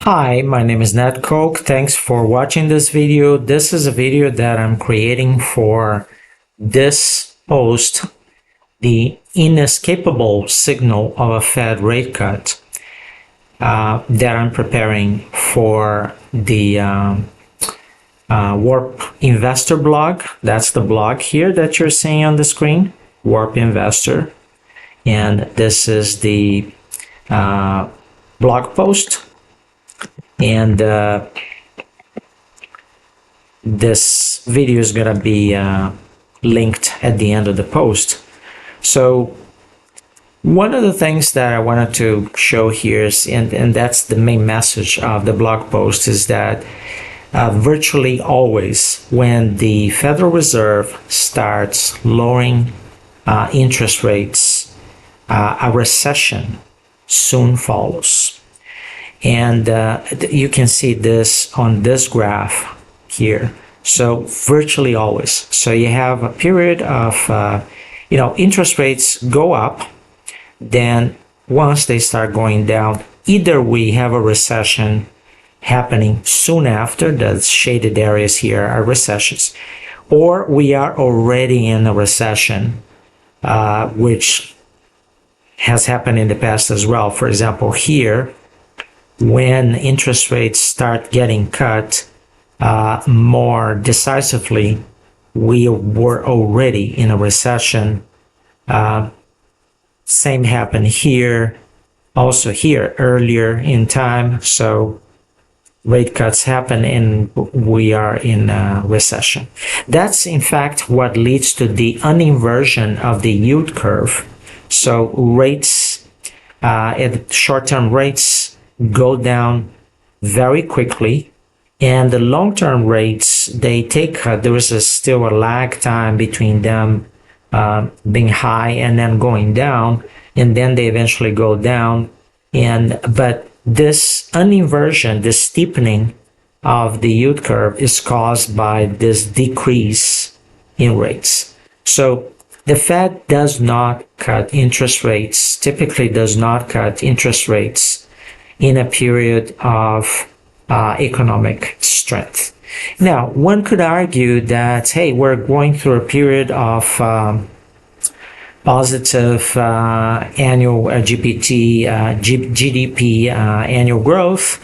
Hi, my name is Nat Coke. Thanks for watching this video. This is a video that I'm creating for this post, the inescapable signal of a Fed rate cut that I'm preparing for the Warp Investor blog. That's the blog here that you're seeing on the screen, Warp Investor. And this is the blog post. And this video is going to be linked at the end of the post. So one of the things that I wanted to show here is, and that's the main message of the blog post, is that virtually always when the Federal Reserve starts lowering interest rates, a recession soon follows. And you can see this on this graph here. So virtually always. So you have a period of, interest rates go up. Then once they start going down, either we have a recession happening soon after, the shaded areas here are recessions, or we are already in a recession, which has happened in the past as well. For example, here, when interest rates start getting cut more decisively, we were already in a recession. Same happened here, also here earlier in time. So rate cuts happen and we are in a recession. That's in fact what leads to the uninversion of the yield curve. So rates, short-term rates go down very quickly, and the long-term rates, they take, there is still a lag time between them being high and then going down, and then they eventually go down. But this uninversion, this steepening of the yield curve is caused by this decrease in rates. So the Fed does not cut interest rates, typically does not cut interest rates in a period of economic strength. Now, one could argue that, hey, we're going through a period of positive annual GDP annual growth,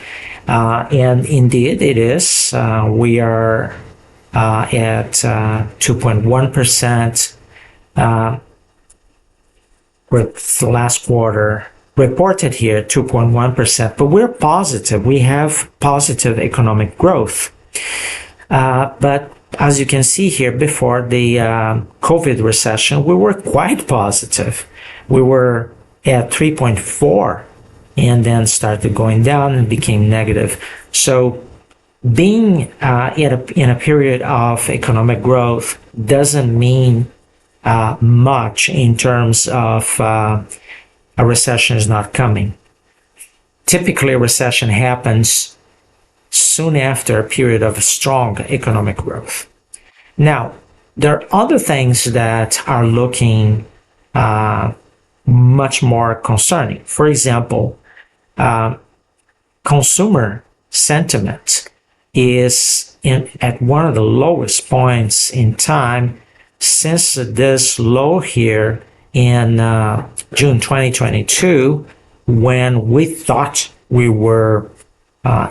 and indeed it is. We are at 2.1%. With the last quarter reported here, 2.1%, but we're positive. We have positive economic growth. But as you can see here, before the COVID recession, we were quite positive. We were at 3.4 and then started going down and became negative. So being in a period of economic growth doesn't mean much in terms of a recession is not coming. Typically, a recession happens soon after a period of strong economic growth. Now, there are other things that are looking much more concerning. For example, consumer sentiment is at one of the lowest points in time since this low here in June 2022, when we thought we were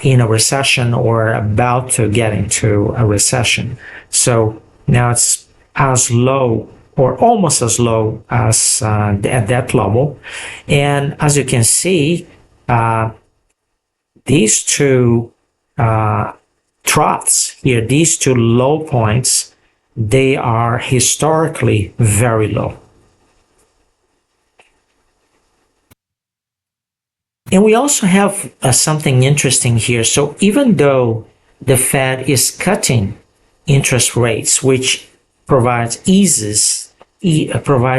in a recession or about to get into a recession. So now it's as low or almost as low as at that level. And as you can see, these two troughs here, these two low points, they are historically very low. And we also have something interesting here. So even though the Fed is cutting interest rates, which has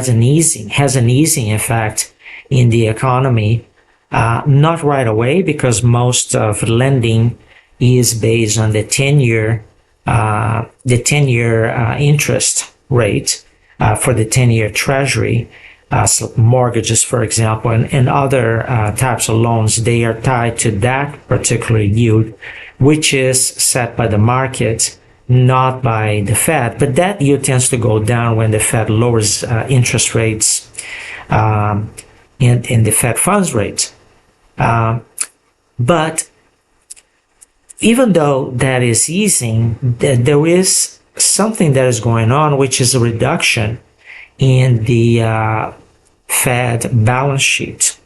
an easing effect in the economy, not right away, because most of lending is based on the 10-year interest rate for the 10-year Treasury. mortgages, for example, and other types of loans, they are tied to that particular yield, which is set by the market, not by the Fed. But that yield tends to go down when the Fed lowers interest rates and the Fed funds rate. But even though that is easing, there is something that is going on, which is a reduction in the Fed balance sheet.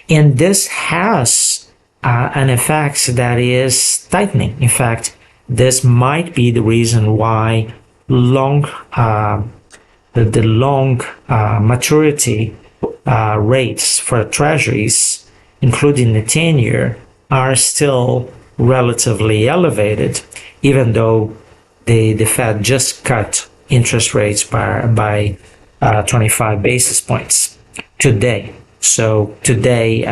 And this has an effect that is tightening. In fact, this might be the reason why the long maturity rates for treasuries, including the 10-year, are still relatively elevated, even though the Fed just cut interest rates by 25 basis points today. So today,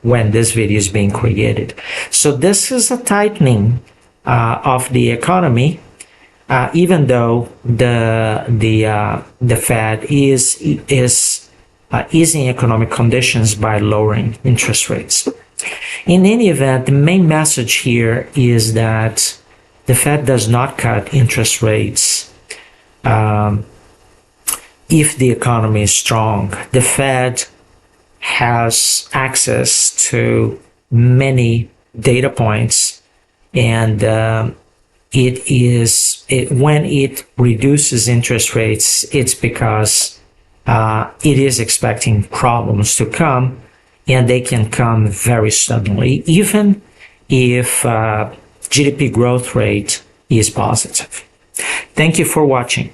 when this video is being created. So this is a tightening of the economy, even though the Fed is easing economic conditions by lowering interest rates. In any event, the main message here is that the Fed does not cut interest rates if the economy is strong. The Fed has access to many data points, and when it reduces interest rates, it's because it is expecting problems to come, and they can come very suddenly, even if GDP growth rate is positive. Thank you for watching.